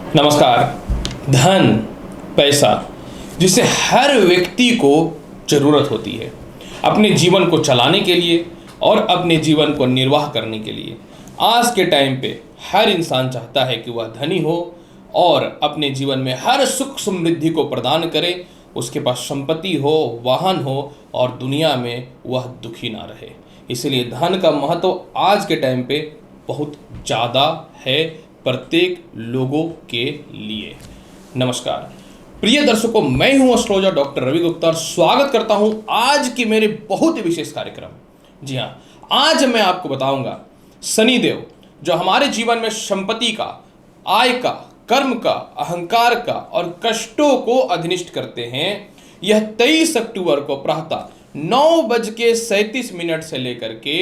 नमस्कार। धन, पैसा, जिसे हर व्यक्ति को जरूरत होती है अपने जीवन को चलाने के लिए और अपने जीवन को निर्वाह करने के लिए। आज के टाइम पे हर इंसान चाहता है कि वह धनी हो और अपने जीवन में हर सुख समृद्धि को प्रदान करे, उसके पास संपत्ति हो, वाहन हो और दुनिया में वह दुखी ना रहे। इसलिए धन का महत्व आज के टाइम पे बहुत ज़्यादा है प्रत्येक लोगों के लिए। नमस्कार प्रिय दर्शकों, मैं हूं एस्ट्रोलॉजर डॉक्टर रवि गुप्ता और स्वागत करता हूं आज की मेरे बहुत ही विशेष कार्यक्रम। जी हां, आज मैं आपको बताऊंगा शनिदेव जो हमारे जीवन में संपत्ति का, आय का, कर्म का, अहंकार का और कष्टों को अधिनिष्ट करते हैं। यह 23 अक्टूबर को प्रातः 9:37 से लेकर के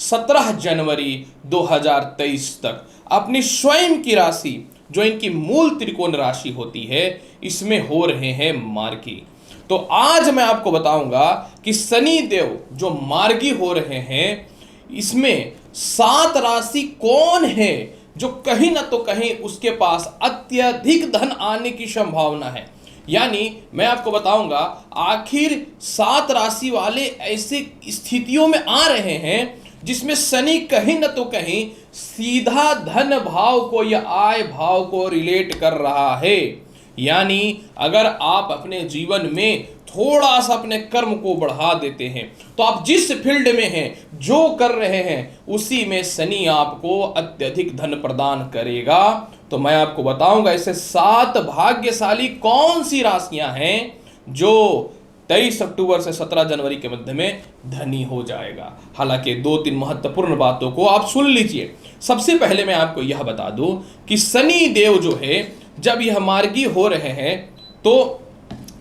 17 जनवरी 2023 तक अपनी स्वयं की राशि जो इनकी मूल त्रिकोण राशि होती है इसमें हो रहे हैं मार्गी। तो आज मैं आपको बताऊंगा कि शनि देव जो मार्गी हो रहे हैं इसमें 7 राशि कौन है जो कहीं ना तो कहीं उसके पास अत्यधिक धन आने की संभावना है। यानी मैं आपको बताऊंगा आखिर 7 राशि वाले ऐसे स्थितियों में आ रहे हैं जिसमें शनि कहीं न तो कहीं सीधा धन भाव को या आय भाव को रिलेट कर रहा है। यानी अगर आप अपने जीवन में थोड़ा सा अपने कर्म को बढ़ा देते हैं तो आप जिस फील्ड में हैं, जो कर रहे हैं, उसी में शनि आपको अत्यधिक धन प्रदान करेगा। तो मैं आपको बताऊंगा ऐसे 7 भाग्यशाली कौन सी राशियां हैं जो 23 अक्टूबर से 17 जनवरी के मध्य में धनी हो जाएगा। हालांकि 2-3 महत्वपूर्ण बातों को आप सुन लीजिए। सबसे पहले मैं आपको यह बता दूं कि शनि देव जो है जब यह मार्गी हो रहे हैं तो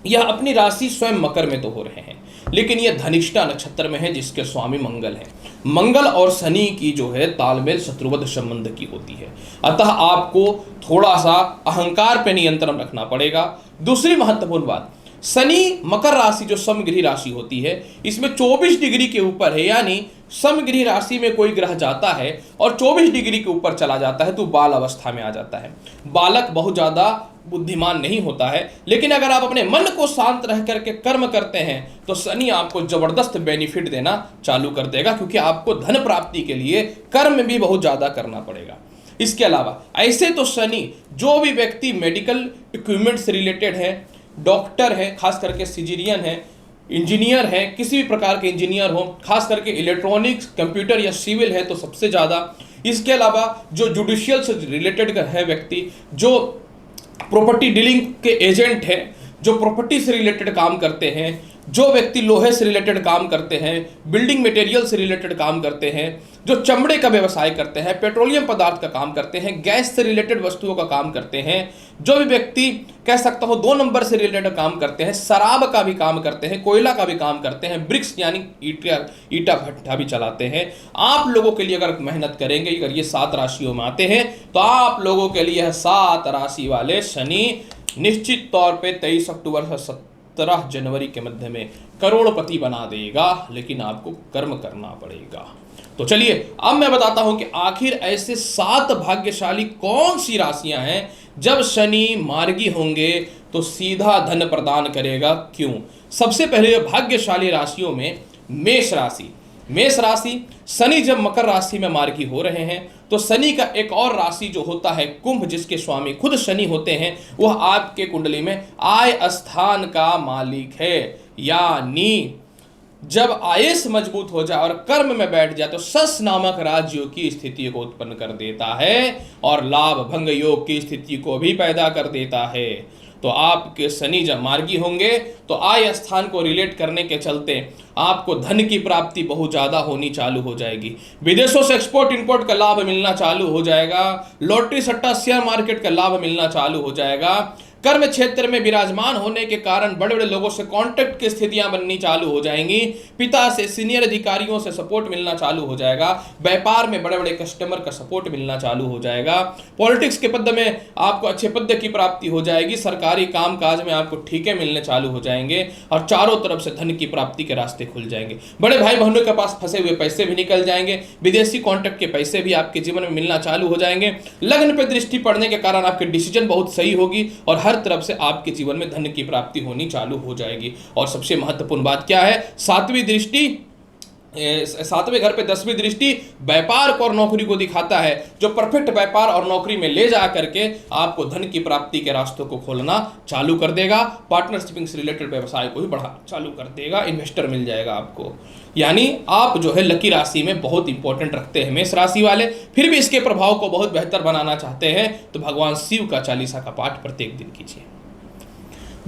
यह अपनी राशि स्वयं मकर में तो हो रहे हैं, लेकिन यह धनिष्ठा नक्षत्र में है जिसके स्वामी मंगल है। मंगल और शनि की जो है तालमेल शत्रुवध संबंध की होती है, अतः आपको थोड़ा सा अहंकार पे नियंत्रण रखना पड़ेगा। दूसरी महत्वपूर्ण बात, शनि मकर राशि जो समगृह राशि होती है इसमें 24 डिग्री के ऊपर है। यानी समगृह राशि में कोई ग्रह जाता है और 24 डिग्री के ऊपर चला जाता है तो बाल अवस्था में आ जाता है। बालक बहुत ज़्यादा बुद्धिमान नहीं होता है, लेकिन अगर आप अपने मन को शांत रह करके कर्म करते हैं तो शनि आपको जबरदस्त बेनिफिट देना चालू कर देगा, क्योंकि आपको धन प्राप्ति के लिए कर्म भी बहुत ज़्यादा करना पड़ेगा। इसके अलावा ऐसे तो शनि जो भी व्यक्ति मेडिकल इक्विपमेंट से रिलेटेड है, डॉक्टर है, खास करके सिजेरियन है, इंजीनियर है, किसी भी प्रकार के इंजीनियर हो, खास करके इलेक्ट्रॉनिक्स, कंप्यूटर या सिविल है तो सबसे ज़्यादा। इसके अलावा जो जुडिशियल से रिलेटेड है व्यक्ति, जो प्रॉपर्टी डीलिंग के एजेंट है, जो प्रॉपर्टी से रिलेटेड काम करते हैं, जो व्यक्ति लोहे से रिलेटेड काम करते हैं, बिल्डिंग मटेरियल से रिलेटेड काम करते हैं, जो चमड़े का व्यवसाय करते हैं, पेट्रोलियम पदार्थ का काम करते हैं, गैस से रिलेटेड वस्तुओं का काम करते हैं, जो भी व्यक्ति कह सकता हो 2 नंबर से रिलेटेड काम करते हैं, शराब का भी काम करते हैं, कोयला का भी काम करते हैं, ब्रिक्स यानी ईटा भट्ठा भी चलाते हैं, आप लोगों के लिए अगर मेहनत करेंगे, अगर ये 7 राशियों में आते हैं तो आप लोगों के लिए 7 राशि वाले शनि निश्चित तौर पे 23 अक्टूबर से 17 जनवरी के मध्य में करोड़पति बना देगा, लेकिन आपको कर्म करना पड़ेगा। तो चलिए अब मैं बताता हूं कि आखिर ऐसे 7 भाग्यशाली कौन सी राशियां हैं जब शनि मार्गी होंगे तो सीधा धन प्रदान करेगा, क्यों। सबसे पहले भाग्यशाली राशियों में मेष राशि। मेष राशि, शनि जब मकर राशि में मार्गी हो रहे हैं तो शनि का एक और राशि जो होता है कुंभ, जिसके स्वामी खुद शनि होते हैं, वह आपके कुंडली में आय स्थान का मालिक है। यानी जब आयस मजबूत हो जाए और कर्म में बैठ जाए तो सस नामक राजयोग की स्थिति को उत्पन्न कर देता है और लाभ भंग योग की स्थिति को भी पैदा कर देता है। तो आपके शनि जब मार्गी होंगे तो आय स्थान को रिलेट करने के चलते आपको धन की प्राप्ति बहुत ज़्यादा होनी चालू हो जाएगी। विदेशों से एक्सपोर्ट इंपोर्ट का लाभ मिलना चालू हो जाएगा। लॉटरी सट्टा शेयर मार्केट का लाभ मिलना चालू हो जाएगा। कर्म क्षेत्र में विराजमान होने के कारण बड़े बड़े लोगों से कांटेक्ट की स्थितियां बननी चालू हो जाएंगी। पिता से, सीनियर अधिकारियों से सपोर्ट मिलना चालू हो जाएगा। व्यापार में बड़े बड़े कस्टमर का सपोर्ट मिलना चालू हो जाएगा। पॉलिटिक्स के पद में आपको अच्छे पद की प्राप्ति हो जाएगी। सरकारी कामकाज में आपको ठीके मिलने चालू हो जाएंगे और चारों तरफ से धन की प्राप्ति के रास्ते खुल जाएंगे। बड़े भाई बहनों के पास फंसे हुए पैसे भी निकल जाएंगे। विदेशी कॉन्ट्रैक्ट के पैसे भी आपके जीवन में मिलना चालू हो जाएंगे। लग्न पे दृष्टि पड़ने के कारण आपके डिसीजन बहुत सही होगी और हर तरफ से आपके जीवन में धन की प्राप्ति होनी चालू हो जाएगी। और सबसे महत्वपूर्ण बात क्या है, सातवीं दृष्टि, सातवें घर पे 10वीं दृष्टि व्यापार को और नौकरी को दिखाता है, जो परफेक्ट व्यापार और नौकरी में ले जा करके आपको धन की प्राप्ति के रास्तों को खोलना चालू कर देगा। पार्टनरशिपिंग से रिलेटेड व्यवसाय को भी बढ़ा चालू कर देगा। इन्वेस्टर मिल जाएगा आपको। यानी आप जो है लकी राशि में बहुत इंपॉर्टेंट रखते हैं मेष राशि वाले। फिर भी इसके प्रभाव को बहुत बेहतर बनाना चाहते हैं तो भगवान शिव का चालीसा का पाठ प्रत्येक दिन कीजिए।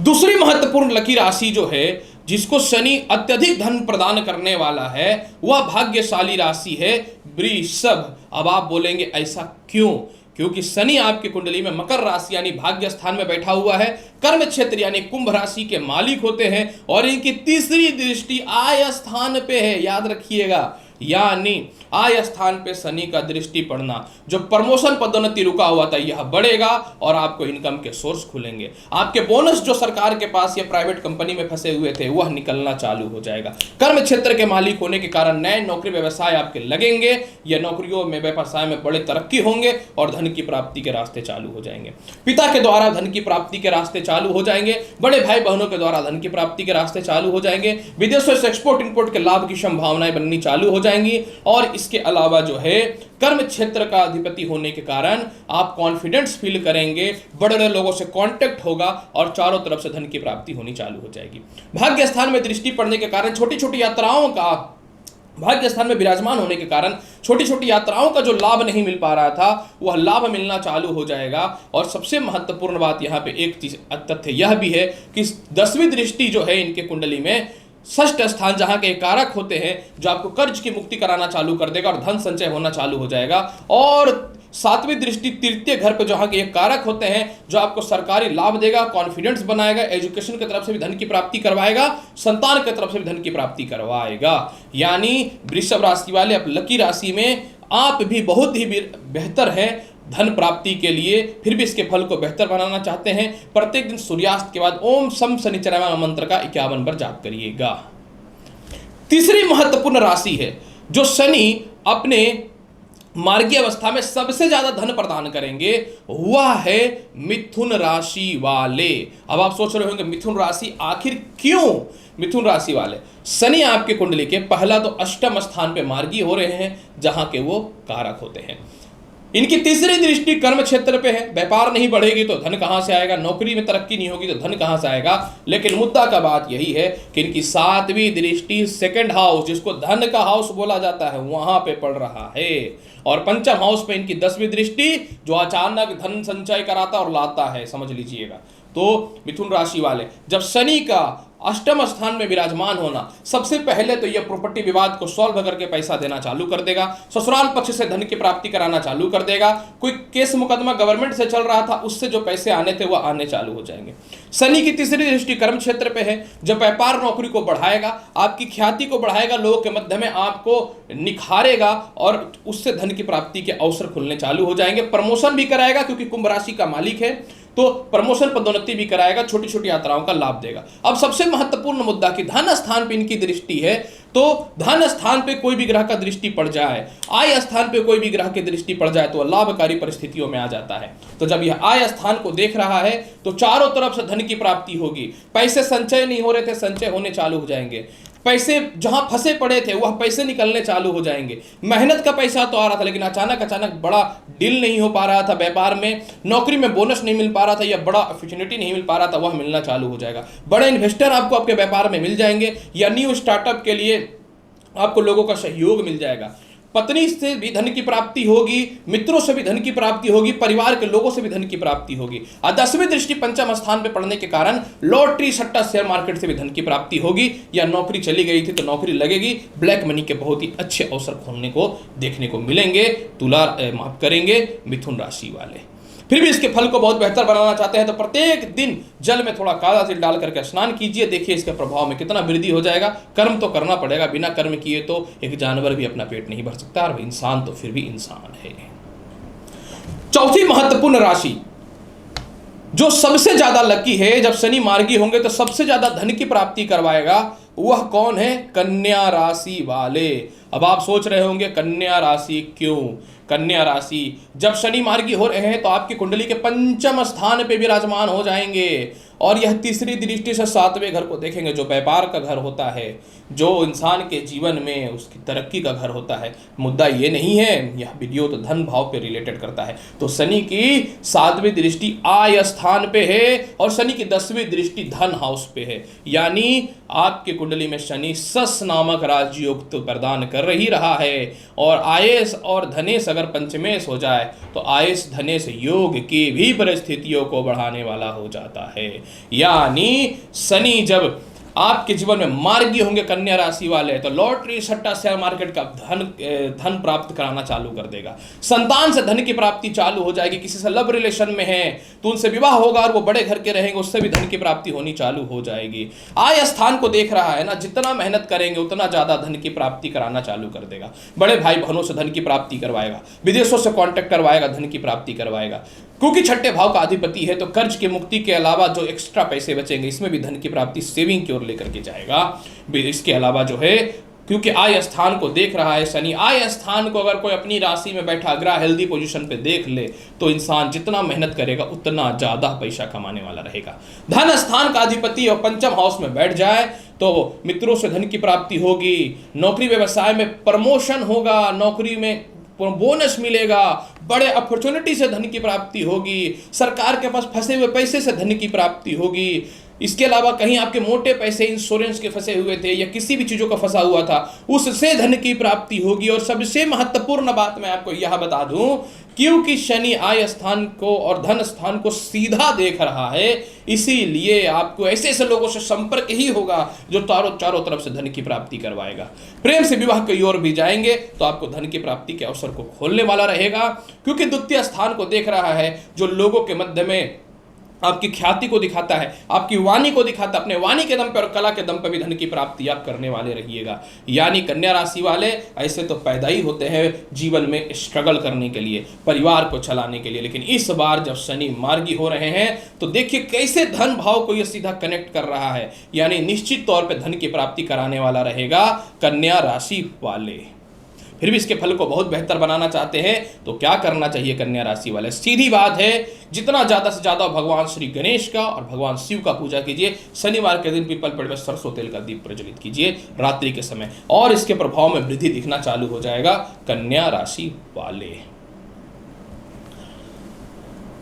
दूसरी महत्वपूर्ण लकी राशि जो है, जिसको शनि अत्यधिक धन प्रदान करने वाला है, वह भाग्यशाली राशि है वृषभ। अब आप बोलेंगे ऐसा क्यों? क्योंकि शनि आपकी कुंडली में मकर राशि यानी भाग्य स्थान में बैठा हुआ है। कर्म क्षेत्र यानी कुंभ राशि के मालिक होते हैं और इनकी तीसरी दृष्टि आय स्थान पे है, याद रखिएगा। यानी आय स्थान पे शनि का दृष्टि पड़ना, जो प्रमोशन पदोन्नति रुका हुआ था यह बढ़ेगा और आपको इनकम के सोर्स खुलेंगे। आपके बोनस जो सरकार के पास या प्राइवेट कंपनी में फंसे हुए थे वह निकलना चालू हो जाएगा। कर्म क्षेत्र के मालिक होने के कारण नए नौकरी व्यवसाय आपके लगेंगे या नौकरियों में व्यवसाय में बड़े तरक्की होंगे और धन की प्राप्ति के रास्ते चालू हो जाएंगे। पिता के द्वारा धन की प्राप्ति के रास्ते चालू हो जाएंगे। बड़े भाई बहनों के द्वारा धन की प्राप्ति के रास्ते चालू हो जाएंगे। विदेशों से एक्सपोर्ट इंपोर्ट के लाभ की संभावनाएं बननी चालू हो जाएंगी। और इसके अलावा जो है कर्म क्षेत्र का अधिपति होने के कारण आप कॉन्फिडेंस फील करेंगे, बड़े बड़े लोगों से कांटेक्ट होगा और चारों तरफ से धन की प्राप्ति होनी चालू हो जाएगी। भाग्य स्थान में दृष्टि पड़ने के कारण छोटी छोटी यात्राओं का, भाग्य स्थान में विराजमान होने के कारण छोटी छोटी यात्राओं का जो लाभ नहीं मिल पा रहा था वह लाभ मिलना चालू हो जाएगा। और सबसे महत्वपूर्ण बात यहाँ पे एक चीज तथ्य यह भी है कि 10वीं दृष्टि जो है इनके कुंडली में षष्ठ स्थान जहां के कारक होते हैं, जो आपको कर्ज की मुक्ति कराना चालू कर देगा और धन संचय होना चालू हो जाएगा। और 7वीं दृष्टि तृतीय घर पे जहां के एक कारक होते हैं जो आपको सरकारी लाभ देगा, कॉन्फिडेंस बनाएगा, एजुकेशन की तरफ से भी धन की प्राप्ति करवाएगा, संतान की तरफ से भी धन की प्राप्ति करवाएगा। यानी वृषभ राशि वाले आप लकी राशि में आप भी बहुत ही बेहतर है धन प्राप्ति के लिए। फिर भी इसके फल को बेहतर बनाना चाहते हैं, प्रत्येक दिन सूर्यास्त के बाद ओम सम शनिचरवा मंत्र का 51 बार जाप करिएगा। तीसरी महत्वपूर्ण राशि है जो शनि अपने मार्गीय अवस्था में सबसे ज्यादा धन प्रदान करेंगे, वह है मिथुन राशि वाले। अब आप सोच रहे होंगे मिथुन राशि आखिर क्यों? मिथुन राशि वाले शनि आपके कुंडली के पहला तो अष्टम स्थान पे मार्गीय हो रहे हैं जहां के वो कारक होते हैं। इनकी तीसरी दृष्टि कर्म क्षेत्र पे है। व्यापार नहीं बढ़ेगी तो धन कहां से आएगा, नौकरी में तरक्की नहीं होगी तो धन कहां से आएगा। लेकिन मुद्दा का बात यही है कि इनकी 7वीं दृष्टि सेकंड हाउस, जिसको धन का हाउस बोला जाता है, वहां पे पड़ रहा है। और पंचम हाउस पे इनकी 10वीं दृष्टि, जो अचानक धन संचय कराता और लाता है, समझ लीजिएगा। तो मिथुन राशि वाले जब शनि का अष्टम स्थान में विराजमान होना, सबसे पहले तो यह प्रॉपर्टी विवाद को सॉल्व करके पैसा देना चालू कर देगा। ससुराल पक्ष से धन की प्राप्ति कराना चालू कर देगा। कोई केस मुकदमा गवर्नमेंट से चल रहा था, उससे जो पैसे आने थे वह आने चालू हो जाएंगे। शनि की तीसरी दृष्टि कर्म क्षेत्र पे है, जब व्यापार नौकरी को बढ़ाएगा, आपकी ख्याति को बढ़ाएगा, लोगों के मध्य में आपको निखारेगा और उससे धन की प्राप्ति के अवसर खुलने चालू हो जाएंगे। प्रमोशन भी कराएगा क्योंकि कुंभ राशि का मालिक है, तो प्रमोशन पदोन्नति भी कराएगा, छोटी छोटी यात्राओं का लाभ देगा। अब सबसे महत्वपूर्ण मुद्दा कि धन स्थान पे इनकी दृष्टि है, तो धन स्थान पे कोई भी ग्रह का दृष्टि पड़ जाए, आय स्थान पे कोई भी ग्रह की दृष्टि पड़ जाए तो लाभकारी परिस्थितियों में आ जाता है। तो जब यह आय स्थान को देख रहा है तो चारों तरफ से धन की प्राप्ति होगी। पैसे संचय नहीं हो रहे थे, संचय होने चालू हो जाएंगे। पैसे जहां फंसे पड़े थे वह पैसे निकलने चालू हो जाएंगे। मेहनत का पैसा तो आ रहा था लेकिन अचानक बड़ा डील नहीं हो पा रहा था, व्यापार में नौकरी में बोनस नहीं मिल पा रहा था या बड़ा अपॉर्चुनिटी नहीं मिल पा रहा था, वह मिलना चालू हो जाएगा। बड़े इन्वेस्टर आपको आपके व्यापार में मिल जाएंगे या न्यू स्टार्टअप के लिए आपको लोगों का सहयोग मिल जाएगा। पत्नी से भी धन की प्राप्ति होगी, मित्रों से भी धन की प्राप्ति होगी, परिवार के लोगों से भी धन की प्राप्ति होगी। और 10वीं दृष्टि पंचम स्थान पे पड़ने के कारण लॉटरी सट्टा शेयर मार्केट से भी धन की प्राप्ति होगी, या नौकरी चली गई थी तो नौकरी लगेगी। ब्लैक मनी के बहुत ही अच्छे अवसर खोलने को देखने को मिलेंगे। माफ करेंगे मिथुन राशि वाले। फिर भी इसके फल को बहुत बेहतर बनाना चाहते हैं तो प्रत्येक दिन जल में थोड़ा काला तिल डाल करके स्नान कीजिए। देखिए इसके प्रभाव में कितना वृद्धि हो जाएगा। कर्म तो करना पड़ेगा, बिना कर्म किए तो एक जानवर भी अपना पेट नहीं भर सकता, और इंसान तो फिर भी इंसान है। चौथी महत्वपूर्ण राशि जो सबसे ज्यादा लकी है, जब शनि मार्गी होंगे तो सबसे ज्यादा धन की प्राप्ति करवाएगा, वह कौन है? कन्या राशि वाले। अब आप सोच रहे होंगे कन्या राशि क्यों? कन्या राशि जब शनि मार्गी हो रहे हैं तो आपकी कुंडली के पंचम स्थान पे विराजमान हो जाएंगे, और यह तीसरी दृष्टि से सातवें घर को देखेंगे, जो व्यापार का घर होता है, जो इंसान के जीवन में उसकी तरक्की का घर होता है। मुद्दा ये नहीं है, यह वीडियो तो धन भाव पे रिलेटेड करता है। तो शनि की 7वीं दृष्टि आय स्थान पे है और शनि की 10वीं दृष्टि धन हाउस पे है, यानी आपकी कुंडली में शनि सस नामक राजयोग तो प्रदान कर ही रहा है। और आयस और धनेश अगर पंचमेश हो जाए तो आयस धनेश योग की भी परिस्थितियों को बढ़ाने वाला हो जाता है। यानी शनि जब आपके जीवन में मार्गी होंगे कन्या राशि वाले, तो लॉटरी, सट्टा, शेयर मार्केट का धन प्राप्त कराना चालू कर देगा। संतान से धन की प्राप्ति चालू हो जाएगी। किसी से लव रिलेशन में है तो उनसे विवाह होगा और वो बड़े घर के रहेंगे, उससे भी धन की प्राप्ति होनी चालू हो जाएगी। आय स्थान को देख रहा है ना, जितना मेहनत करेंगे उतना ज्यादा धन की प्राप्ति कराना चालू कर देगा। बड़े भाई बहनों से धन की प्राप्ति करवाएगा, विदेशों से कॉन्टेक्ट करवाएगा, धन की प्राप्ति करवाएगा। क्योंकि छठे भाव का अधिपति है तो कर्ज की मुक्ति के अलावा जो एक्स्ट्रा पैसे बचेंगे इसमें भी धन की प्राप्ति सेविंग की ओर लेकर के जाएगा। इसके अलावा जो है, क्योंकि आय स्थान को देख रहा है शनि, आय स्थान को अगर कोई अपनी राशि में बैठा ग्रह हेल्दी पोजीशन पे देख ले तो इंसान जितना मेहनत करेगा उतना ज्यादा पैसा कमाने वाला रहेगा। धन स्थान का अधिपति और पंचम हाउस में बैठ जाए तो मित्रों से धन की प्राप्ति होगी, नौकरी व्यवसाय में प्रमोशन होगा, नौकरी में बोनस मिलेगा, बड़े अपॉर्चुनिटी से धन की प्राप्ति होगी, सरकार के पास फंसे हुए पैसे से धन की प्राप्ति होगी। इसके अलावा कहीं आपके मोटे पैसे इंश्योरेंस के फंसे हुए थे या किसी भी चीजों का फंसा हुआ था, उससे धन की प्राप्ति होगी। और सबसे महत्वपूर्ण बात मैं आपको यह बता दूं, क्योंकि शनि आय स्थान को और धन स्थान को सीधा देख रहा है, इसीलिए आपको ऐसे ऐसे लोगों से संपर्क ही होगा जो चारों तरफ से धन की प्राप्ति करवाएगा। प्रेम से विवाह की ओर भी जाएंगे तो आपको धन की प्राप्ति के अवसर को खोलने वाला रहेगा, क्योंकि द्वितीय स्थान को देख रहा है जो लोगों के मध्य में आपकी ख्याति को दिखाता है, आपकी वाणी को दिखाता है। अपने वाणी के दम पर और कला के दम पर भी धन की प्राप्ति आप करने वाले रहिएगा। यानी कन्या राशि वाले ऐसे तो पैदा ही होते हैं जीवन में स्ट्रगल करने के लिए, परिवार को चलाने के लिए, लेकिन इस बार जब शनि मार्गी हो रहे हैं तो देखिए कैसे धन भाव को यह सीधा कनेक्ट कर रहा है, यानी निश्चित तौर पर धन की प्राप्ति कराने वाला रहेगा कन्या राशि वाले। फिर भी इसके फल को बहुत बेहतर बनाना चाहते हैं तो क्या करना चाहिए कन्या राशि वाले? सीधी बात है, जितना ज्यादा से ज्यादा भगवान श्री गणेश का और भगवान शिव का पूजा कीजिए। शनिवार के दिन पीपल पेड़ में सरसों तेल का दीप प्रज्वलित कीजिए रात्रि के समय, और इसके प्रभाव में वृद्धि दिखना चालू हो जाएगा कन्या राशि वाले।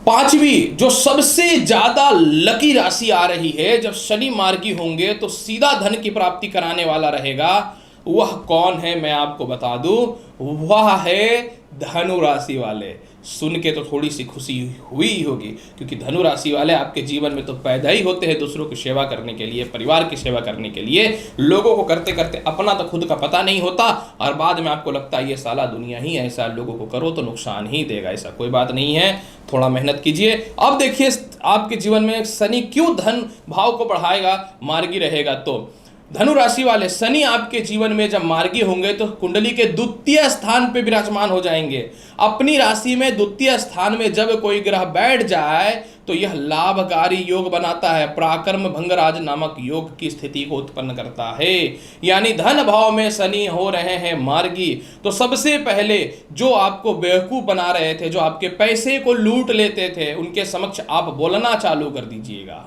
पांचवी जो सबसे ज्यादा लकी राशि आ रही है, जब शनि मार्गी होंगे तो सीधा धन की प्राप्ति कराने वाला रहेगा, वह कौन है मैं आपको बता दूं, वह है धनु राशि वाले। सुन के तो थोड़ी सी खुशी हुई होगी, क्योंकि धनु राशि वाले आपके जीवन में तो पैदा ही होते हैं दूसरों की सेवा करने के लिए, परिवार की सेवा करने के लिए। लोगों को करते करते अपना तो खुद का पता नहीं होता और बाद में आपको लगता है ये साला दुनिया ही ऐसा, लोगों को करो तो नुकसान ही देगा। ऐसा कोई बात नहीं है, थोड़ा मेहनत कीजिए। अब देखिए आपके जीवन में शनि क्यों धन भाव को बढ़ाएगा, मार्गी रहेगा तो। धनु राशि वाले शनि आपके जीवन में जब मार्गी होंगे तो कुंडली के द्वितीय स्थान पे विराजमान हो जाएंगे। अपनी राशि में द्वितीय स्थान में जब कोई ग्रह बैठ जाए तो यह लाभकारी योग बनाता है, पराक्रम भंगराज नामक योग की स्थिति को उत्पन्न करता है। यानी धन भाव में शनि हो रहे हैं मार्गी तो सबसे पहले जो आपको बेवकूफ बना रहे थे, जो आपके पैसे को लूट लेते थे, उनके समक्ष आप बोलना चालू कर दीजिएगा,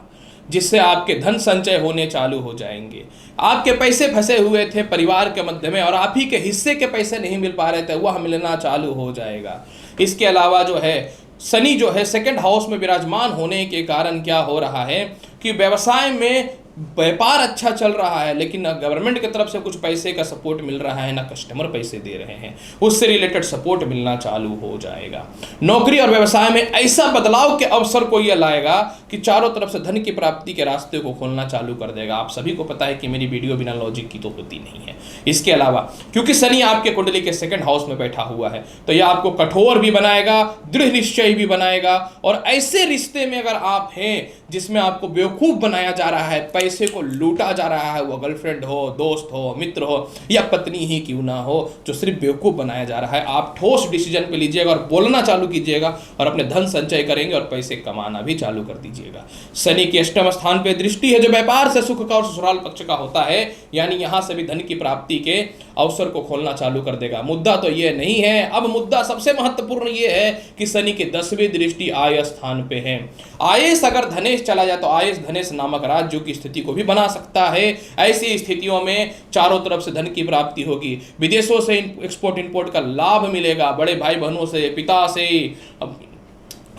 जिससे आपके धन संचय होने चालू हो जाएंगे। आपके पैसे फंसे हुए थे परिवार के मध्य में और आप ही के हिस्से के पैसे नहीं मिल पा रहे थे, वह मिलना चालू हो जाएगा। इसके अलावा जो है शनि जो है सेकंड हाउस में विराजमान होने के कारण क्या हो रहा है कि व्यवसाय में व्यापार अच्छा चल रहा है लेकिन ना गवर्नमेंट की तरफ से कुछ पैसे का सपोर्ट मिल रहा है, ना कस्टमर पैसे दे रहे हैं, उससे रिलेटेड सपोर्ट मिलना चालू हो जाएगा। नौकरी और व्यवसाय में ऐसा बदलाव के अवसर को यह लाएगा कि चारों तरफ से धन की प्राप्ति के रास्ते को खोलना चालू कर देगा। आप सभी को पता है कि मेरी वीडियो बिना लॉजिक की तो होती नहीं है। इसके अलावा क्योंकि शनि आपके कुंडली के सेकंड हाउस में बैठा हुआ है तो यह आपको कठोर भी बनाएगा, दृढ़ निश्चय भी बनाएगा। और ऐसे रिश्ते में अगर आप हैं जिसमें आपको बेवकूफ बनाया जा रहा है, पैसे को लूटा जा रहा है, वो गर्लफ्रेंड हो, दोस्त हो, मित्र हो या पत्नी ही क्यों ना हो, जो सिर्फ बेवकूफ बनाया जा रहा है, आप ठोस डिसीजन पे लीजिएगा और बोलना चालू कीजिएगा और अपने धन संचय करेंगे और पैसे कमाना भी चालू कर दीजिएगा। शनि के अष्टम स्थान पे दृष्टि है जो व्यापार से सुख का और ससुराल पक्ष का होता है, यानी यहां से भी धन की प्राप्ति के अवसर को खोलना चालू कर देगा। मुद्दा तो यह नहीं है, अब मुद्दा सबसे महत्वपूर्ण यह है कि शनि की 10वीं दृष्टि आय स्थान पे है। आयस अगर धनेश चला जाए तो आयस धनेश नामक राज्यों की स्थिति को भी बना सकता है। ऐसी स्थितियों में चारों तरफ से धन की प्राप्ति होगी, विदेशों से एक्सपोर्ट इंपोर्ट का लाभ मिलेगा, बड़े भाई बहनों से, पिता से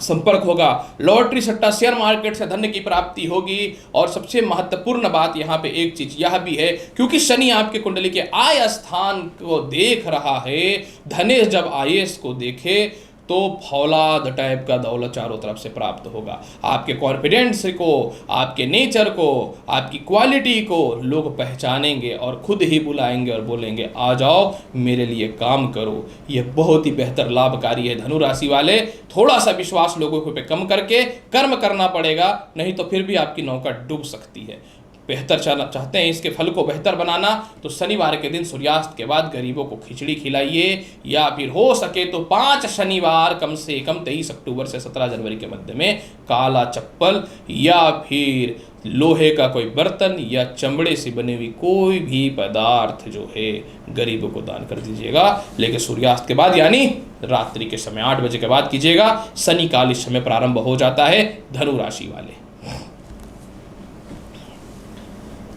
संपर्क होगा, लॉटरी सट्टा शेयर मार्केट से धन की प्राप्ति होगी। और सबसे महत्वपूर्ण बात यहाँ पे एक चीज यह भी है, क्योंकि शनि आपके कुंडली के आय स्थान को देख रहा है, धनेश जब आयस को देखे तो फौलाद टाइप का दौलत चारों तरफ से प्राप्त होगा। आपके कॉन्फिडेंस को, आपके नेचर को, आपकी क्वालिटी को लोग पहचानेंगे और खुद ही बुलाएंगे और बोलेंगे आ जाओ मेरे लिए काम करो। यह बहुत ही बेहतर लाभकारी है। धनु राशि वाले थोड़ा सा विश्वास लोगों पे कम करके कर्म करना पड़ेगा, नहीं तो फिर भी आपकी नौका डूब सकती है। बेहतर चाहते हैं इसके फल को बेहतर बनाना तो शनिवार के दिन सूर्यास्त के बाद गरीबों को खिचड़ी खिलाइए, या फिर हो सके तो 5 शनिवार कम से कम 23 अक्टूबर से 17 जनवरी के मध्य में काला चप्पल या फिर लोहे का कोई बर्तन या चमड़े से बनी हुई कोई भी पदार्थ जो है गरीबों को दान कर दीजिएगा। लेकिन सूर्यास्त के बाद यानी रात्रि के समय 8 बजे के बाद कीजिएगा। शनि काल इस समय प्रारंभ हो जाता है धनु राशि वाले।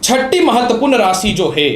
छठी महत्वपूर्ण राशि जो है,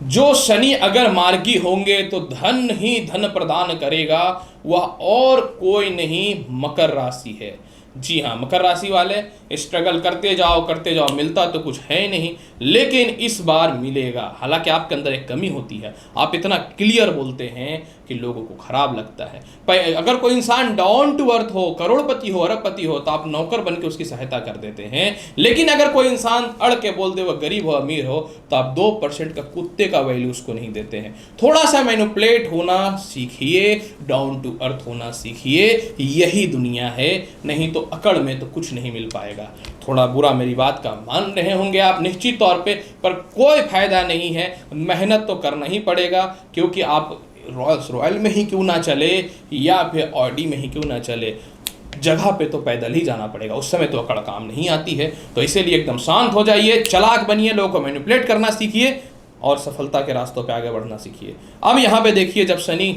जो शनि अगर मार्गी होंगे तो धन ही धन प्रदान करेगा, वह और कोई नहीं मकर राशि है। जी हाँ, मकर राशि वाले स्ट्रगल करते जाओ, मिलता तो कुछ है नहीं, लेकिन इस बार मिलेगा। हालांकि आपके अंदर एक कमी होती है, आप इतना क्लियर बोलते हैं कि लोगों को खराब लगता है। अगर कोई इंसान डाउन टू अर्थ हो, करोड़पति हो, अरबपति हो, तो आप नौकर बन के उसकी सहायता कर देते हैं। लेकिन अगर कोई इंसान अड़ के बोल दे वह गरीब हो, अमीर हो, तो आप 2% का कुत्ते का वैल्यू उसको नहीं देते हैं। थोड़ा सा मैनिपुलेट होना सीखिए, डाउन टू अर्थ होना सीखिए, यही दुनिया है। नहीं तो अकड़ में तो कुछ नहीं मिल पाएगा। थोड़ा बुरा मेरी बात का मान रहे होंगे आप निश्चित तौर पे, पर कोई फायदा नहीं है। मेहनत तो करना ही पड़ेगा, क्योंकि आप रॉयल्स रॉयल में ही क्यों ना चले या फिर ऑडी में ही क्यों ना चले, जगह पे तो पैदल ही जाना पड़ेगा। उस समय तो अकड़ काम नहीं आती है। तो इसीलिए एकदम शांत हो जाइए, चालाक बनिए, लोगों को मैनिपुलेट करना सीखिए और सफलता के रास्तों पे आगे बढ़ना सीखिए। अब यहाँ पे देखिए, जब शनि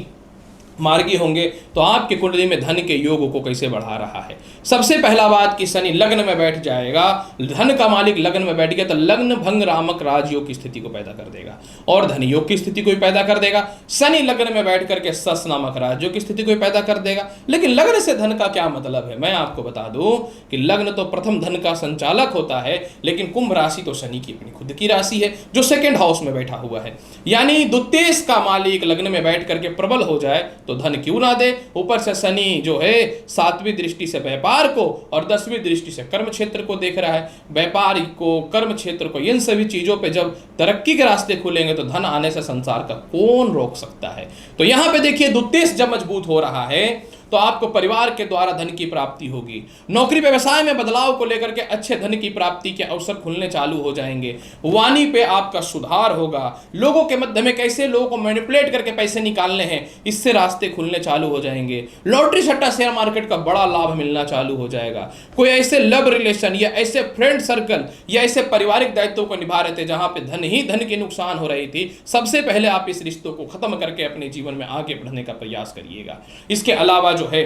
मार्गी होंगे तो आपके कुंडली में धन के योग को कैसे बढ़ा रहा है। सबसे पहला बात कि शनि लग्न में बैठ जाएगा, धन का मालिक लग्न में बैठ गया तो लग्न भंग रामक राजयोग की स्थिति को पैदा कर देगा और धन योग की स्थिति को भी पैदा कर देगा। शनि लग्न में बैठ करके सस नामक राजयोग की स्थिति को भी पैदा कर देगा। लेकिन लग्न से धन का क्या मतलब है, मैं आपको बता दूं कि लग्न तो प्रथम धन का संचालक होता है, लेकिन कुंभ राशि तो शनि की अपनी खुद की राशि है जो सेकेंड हाउस में बैठा हुआ है। यानी द्वितीय का मालिक लग्न में बैठ करके प्रबल हो जाए तो धन क्यों ना दे। ऊपर से शनि जो है 7वीं दृष्टि से व्यापार को और 10वीं दृष्टि से कर्म क्षेत्र को देख रहा है। व्यापार को, कर्म क्षेत्र को, इन सभी चीजों पे जब तरक्की के रास्ते खुलेंगे तो धन आने से संसार का कौन रोक सकता है। तो यहां पे देखिए, द्वितीय जब मजबूत हो रहा है तो आपको परिवार के द्वारा धन की प्राप्ति होगी। नौकरी व्यवसाय में बदलाव को लेकर के अच्छे धन की प्राप्ति के अवसर खुलने चालू हो जाएंगे। वाणी पे आपका सुधार होगा। लोगों के मध्य में कैसे लोगों को मैनिपुलेट करके पैसे निकालने हैं, इससे रास्ते खुलने चालू हो जाएंगे। लॉटरी सट्टा शेयर मार्केट का बड़ा लाभ मिलना चालू हो जाएगा। कोई ऐसे लव रिलेशन या ऐसे फ्रेंड सर्कल या ऐसे पारिवारिक दायित्वों को निभा रहे थे जहां पे धन ही धन की नुकसान हो रही थी, सबसे पहले आप इस रिश्तों को खत्म करके अपने जीवन में आगे बढ़ने का प्रयास करिएगा। इसके अलावा जो है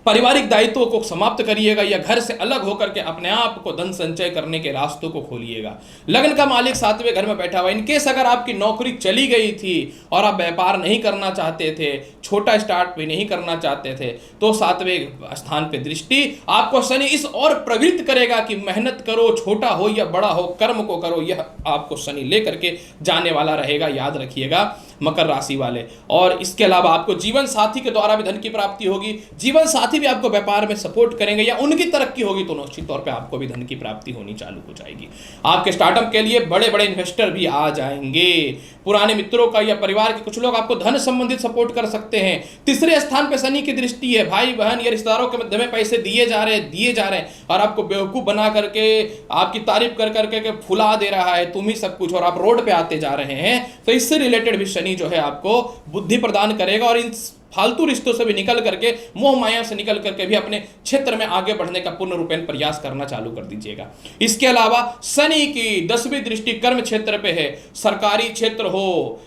पारिवारिक दायित्वों को समाप्त करिएगा या घर से अलग होकर के अपने आप को धन संचय करने के रास्तों को खोलिएगा। लग्न का मालिक 7वें घर में बैठा हुआ, इनकेस अगर आपकी नौकरी चली गई थी और आप व्यापार नहीं करना चाहते थे, छोटा स्टार्ट भी नहीं करना चाहते थे, तो 7वें स्थान पे दृष्टि आपको शनि इस और प्रवृत्त करेगा कि मेहनत करो, छोटा हो या बड़ा हो, कर्म को करो। यह आपको शनि लेकर के जाने वाला रहेगा, याद रखिएगा मकर राशि वाले। और इसके अलावा आपको जीवन साथी के द्वारा भी धन की प्राप्ति होगी। जीवन साथी भी आपको व्यापार में सपोर्ट करेंगे या उनकी तरक्की होगी तो निश्चित तौर पे आपको भी धन की प्राप्ति होनी चालू हो जाएगी। आपके स्टार्टअप के लिए बड़े बड़े इन्वेस्टर भी आ जाएंगे। पुराने मित्रों का या परिवार के कुछ लोग आपको धन संबंधित सपोर्ट कर सकते हैं। तीसरे स्थान पे शनि की दृष्टि है। भाई बहन या रिश्तेदारों के मध्य में पैसे दिए जा रहे हैं और आपको बेवकूफ बना करके, आपकी तारीफ कर करके फुला दे रहा है तुम ही सब कुछ, और आप रोड पे आते जा रहे हैं, तो इससे रिलेटेड भी शनि जो है आपको बुद्धि प्रदान करेगा और इन फालतू रिश्तों से भी निकल करके, मोह माया से निकल करके भी अपने क्षेत्र में आगे बढ़ने का पूर्ण रूपेण प्रयास करना चालू कर दीजिएगा। इसके अलावा शनि की 10वीं दृष्टि कर्म क्षेत्र पे है। सरकारी क्षेत्र हो,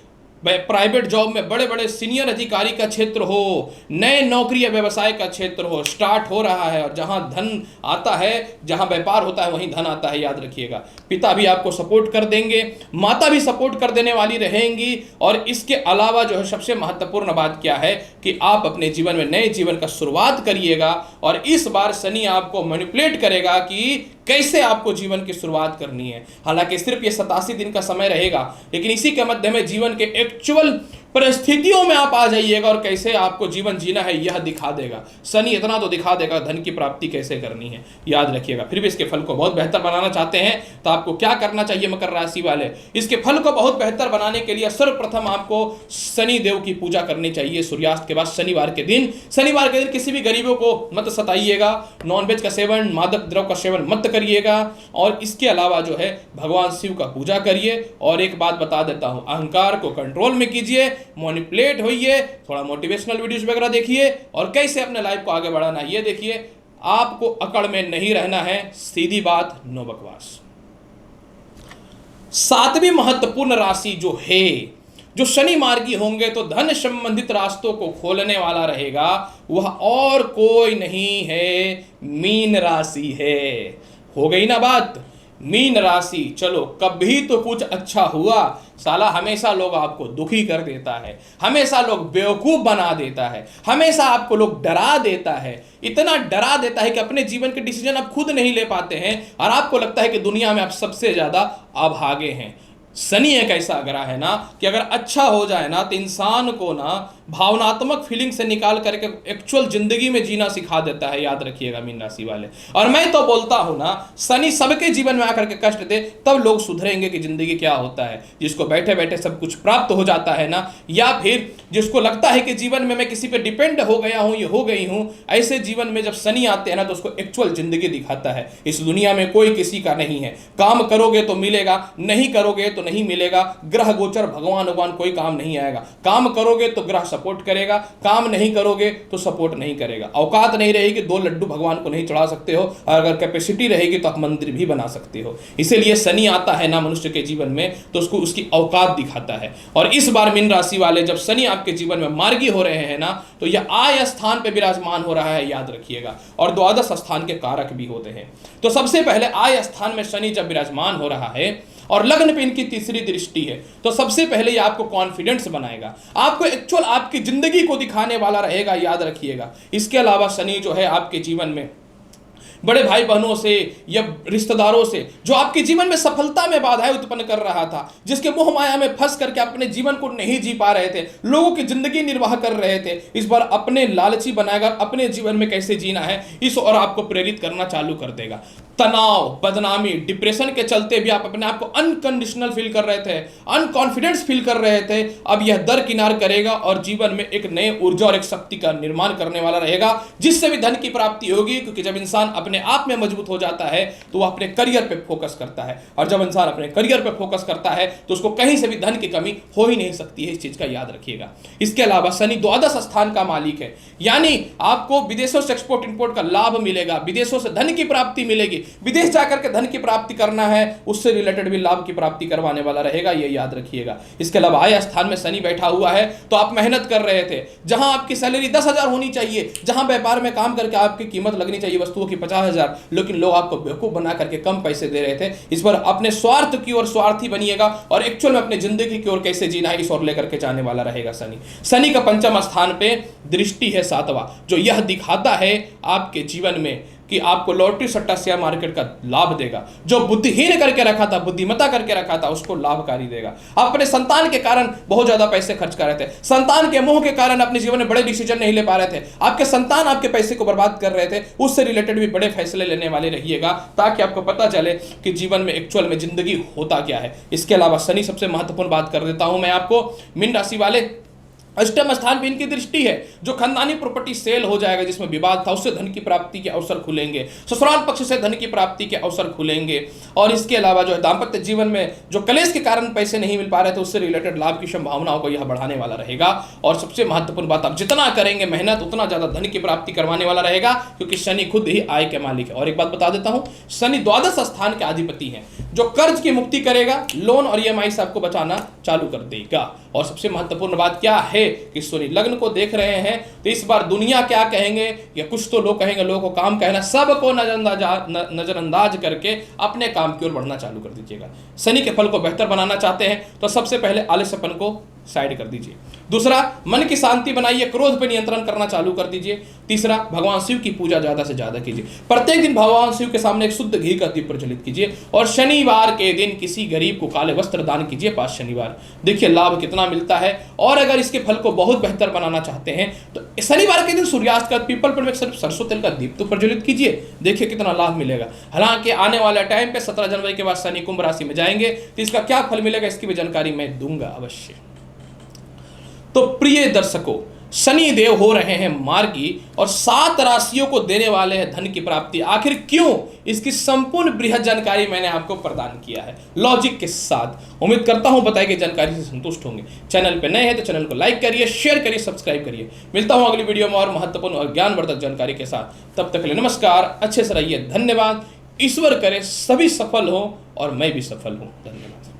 प्राइवेट जॉब में बड़े बड़े सीनियर अधिकारी का क्षेत्र हो, नए नौकरी या व्यवसाय का क्षेत्र हो, स्टार्ट हो रहा है, और जहां धन आता है, जहां व्यापार होता है वहीं धन आता है, याद रखिएगा। पिता भी आपको सपोर्ट कर देंगे, माता भी सपोर्ट कर देने वाली रहेंगी। और इसके अलावा जो है सबसे महत्वपूर्ण बात क्या है कि आप अपने जीवन में नए जीवन का शुरुआत करिएगा, और इस बार शनि आपको मैनिपुलेट करेगा कि कैसे आपको जीवन की शुरुआत करनी है। हालांकि सिर्फ ये 87 दिन का समय रहेगा, लेकिन इसी के मध्य में जीवन के एक्चुअल परिस्थितियों में आप आ जाइएगा और कैसे आपको जीवन जीना है यह दिखा देगा। शनि इतना तो दिखा देगा धन की प्राप्ति कैसे करनी है, याद रखिएगा। फिर भी इसके फल को बहुत बेहतर बनाना चाहते हैं तो आपको क्या करना चाहिए मकर राशि वाले? इसके फल को बहुत बेहतर बनाने के लिए सर्वप्रथम आपको शनि देव की पूजा करनी चाहिए। सूर्यास्त के बाद शनिवार के दिन किसी भी गरीबों को मत सताइएगा, नॉनवेज का सेवन, मादक द्रव्य का सेवन मत करिएगा। और इसके अलावा जो है भगवान शिव का पूजा करिए। और एक बात बता देता हूं, अहंकार को कंट्रोल में कीजिए, मैनिपुलेट होइए, थोड़ा मोटिवेशनल वीडियोस वगैरह देखिए, और कैसे अपने लाइफ को आगे बढ़ाना है ये देखिए। आपको अकड़ में नहीं रहना है, सीधी बात, नो बकवास। 7वीं महत्वपूर्ण राशि जो है, जो शनि मार्गी होंगे तो धन संबंधित रास्तों को खोलने वाला रहेगा, वह और कोई नहीं है, मीन राशि है। हो गई ना बात? मीन राशि, चलो कभी तो कुछ अच्छा हुआ। साला हमेशा लोग आपको दुखी कर देता है, हमेशा लोग बेवकूफ बना देता है, हमेशा आपको लोग डरा देता है, इतना डरा देता है कि अपने जीवन के डिसीजन आप खुद नहीं ले पाते हैं और आपको लगता है कि दुनिया में आप सबसे ज्यादा अभागे हैं। शनि एक ऐसा ग्रह है ना कि अगर अच्छा हो जाए ना तो इंसान को ना भावनात्मक फीलिंग से निकाल करके एक्चुअल जिंदगी में जीना सिखा देता है, याद रखिएगा मीन राशि वाले। और मैं तो बोलता हूं ना, शनि सबके जीवन में आकर के कष्ट दे तब लोग सुधरेंगे कि जिंदगी क्या होता है। जिसको बैठे बैठे सब कुछ प्राप्त हो जाता है ना, या फिर जिसको लगता है कि जीवन में मैं किसी पे डिपेंड हो गया हूं, ये हो गई हूं, ऐसे जीवन में जब शनि आते हैं ना तो उसको एक्चुअल जिंदगी दिखाता है। इस दुनिया में कोई किसी का नहीं है, काम करोगे तो मिलेगा, नहीं करोगे तो नहीं मिलेगा। ग्रह गोचर भगवान कोई काम नहीं आएगा। काम करोगे तो ग्रह सपोर्ट करेगा, काम नहीं करोगे तो सपोर्ट नहीं करेगा। औकात नहीं रहेगी 2 लड्डू भगवान को नहीं चढ़ा सकते हो, और अगर कैपेसिटी रहेगी तो आप मंदिर भी बना सकते हो। इसीलिए शनि आता है ना मनुष्य के जीवन में तो उसको उसकी औकात दिखाता है। और इस बार मीन राशि वाले जब शनि आपके जीवन में मार्गी हो रहे हैं ना तो यह आय स्थान पे विराजमान हो रहा है, याद रखिएगा। और द्वादश स्थान के कारक भी होते हैं। तो सबसे पहले आय स्थान में शनि जब विराजमान हो रहा है और लग्न पे इनकी तीसरी दृष्टि है तो सबसे पहले ये आपको कॉन्फिडेंस बनाएगा, आपको एक्चुअल आपकी जिंदगी को दिखाने वाला रहेगा, याद रखिएगा। इसके अलावा शनि जो है आपके जीवन में बड़े भाई बहनों से या रिश्तेदारों से जो आपके जीवन में सफलता में बाधाएं उत्पन्न कर रहा था, जिसके मोह माया में फंस करके अपने जीवन को नहीं जी पा रहे थे, लोगों की जिंदगी निर्वाह कर रहे थे, इस बार अपने लालची बनाएगा, अपने जीवन में कैसे जीना है इस और आपको प्रेरित करना चालू कर देगा। तनाव, बदनामी, डिप्रेशन के चलते भी आप अपने आप को अनकंडीशनल फील कर रहे थे, अनकॉन्फिडेंस फील कर रहे थे, अब यह दरकिनार करेगा और जीवन में एक नए ऊर्जा और एक शक्ति का निर्माण करने वाला रहेगा, जिससे भी धन की प्राप्ति होगी। क्योंकि जब इंसान अपने अपने आप में मजबूत हो जाता है तो वो अपने करियर पे फोकस करता है, और जब इंसान अपने करियर पे फोकस करता है तो उसको कहीं से भी धन की कमी हो ही नहीं सकती है। इस चीज का याद रखिएगा। इसके अलावा शनि द्वादश स्थान का मालिक है, यानी आपको विदेशों से एक्सपोर्ट इंपोर्ट का लाभ मिलेगा, विदेशों से धन की प्राप्ति मिलेगी। विदेश जाकर के धन की प्राप्ति करना है, उससे रिलेटेड भी लाभ की प्राप्ति करवाने वाला रहेगा, ये याद रखिएगा। इसके अलावा आय स्थान में शनि बैठा हुआ है तो आप मेहनत कर रहे थे, जहां आपकी सैलरी 10,000 होनी चाहिए, जहां व्यापार में काम करके आपकी कीमत लगनी चाहिए वस्तुओं की 50,000, लेकिन लोग आपको बेवकूफ बना करके कम पैसे दे रहे थे। इस पर अपने स्वार्थ की ओर स्वार्थी बनिएगा और एक्चुअल में अपनी जिंदगी की ओर कैसे जीना है इस ओर लेकर के जाने वाला रहेगा शनि। शनि का पंचम स्थान पे दृष्टि है 7वां, जो यह दिखाता है आपके जीवन में कि आपको लॉटरी सट्टा शेयर मार्केट का लाभ देगा। जो बुद्धिहीन करके रखा था, बुद्धिमता करके रखा था, उसको लाभकारी देगा। आप अपने संतान के कारण बहुत ज्यादा पैसे खर्च कर रहे थे, संतान के मोह के कारण अपने जीवन में बड़े डिसीजन नहीं ले पा रहे थे, आपके संतान आपके पैसे को बर्बाद कर रहे थे, उससे रिलेटेड भी बड़े फैसले लेने वाले रहिएगा ताकि आपको पता चले कि जीवन में एक्चुअल में जिंदगी होता क्या है। इसके अलावा शनि सबसे महत्वपूर्ण बात कर देता हूं मैं आपको, मीन राशि वाले अष्टम स्थान पे इनकी दृष्टि है, जो खानदानी प्रॉपर्टी सेल हो जाएगा, जिसमें विवाद था, उससे धन की प्राप्ति के अवसर खुलेंगे, ससुराल पक्ष से धन की प्राप्ति के अवसर खुलेंगे, और इसके अलावा जो है दाम्पत्य जीवन में जो कलेश के कारण पैसे नहीं मिल पा रहे थे, उससे रिलेटेड लाभ की संभावनाओं को यह बढ़ाने वाला रहेगा। और सबसे महत्वपूर्ण बात, आप जितना करेंगे मेहनत उतना ज्यादा धन की प्राप्ति करवाने वाला रहेगा, क्योंकि शनि खुद ही आय के मालिक है। और एक बात बता देता हूं, शनि द्वादश स्थान के अधिपति हैं, जो कर्ज की मुक्ति करेगा, लोन और ईएमआई से आपको बचाना चालू कर देगा। और सबसे महत्वपूर्ण बात क्या है कि शनि लग्न को देख रहे हैं तो इस बार दुनिया क्या कहेंगे या कुछ तो लोग कहेंगे, लोगों को काम कहना, सबको नजरअंदाज करके अपने काम की ओर बढ़ना चालू कर दीजिएगा। शनि के फल को बेहतर बनाना चाहते हैं तो सबसे पहले आलस्यपन को साइड कर दीजिए। दूसरा, मन की शांति बनाइए, क्रोध पर नियंत्रण करना चालू कर दीजिए। तीसरा, भगवान शिव की पूजा ज्यादा से ज्यादा कीजिए। प्रत्येक दिन भगवान शिव के सामने एक शुद्ध घी का दीप प्रज्वलित कीजिए, और शनिवार के दिन किसी गरीब को काले वस्त्र दान कीजिए 5 शनिवार। देखिए लाभ कितना मिलता है। और अगर इसके फल को बहुत बेहतर बनाना चाहते हैं तो शनिवार के दिन सूर्यास्त का पीपल पर सिर्फ सरसों तेल का दीप तो प्रज्वलित कीजिए, देखिए कितना लाभ मिलेगा। हालांकि आने वाला टाइम पे 17 जनवरी के बाद शनि कुंभ राशि में जाएंगे तो इसका क्या फल मिलेगा इसकी भी जानकारी मैं दूंगा अवश्य। तो प्रिय दर्शकों, शनि देव हो रहे हैं मार्गी और 7 राशियों को देने वाले हैं धन की प्राप्ति। आखिर क्यों, इसकी संपूर्ण बृहद जानकारी मैंने आपको प्रदान किया है लॉजिक के साथ। उम्मीद करता हूं बताई गई जानकारी से संतुष्ट होंगे। चैनल पे नए हैं तो चैनल को लाइक करिए, शेयर करिए, सब्सक्राइब करिए। मिलता हूं अगली वीडियो में और महत्वपूर्ण और ज्ञानवर्धक जानकारी के साथ। तब तक के लिए नमस्कार, अच्छे से रहिए, धन्यवाद। ईश्वर करे सभी सफल हो और मैं भी सफल हूं। धन्यवाद।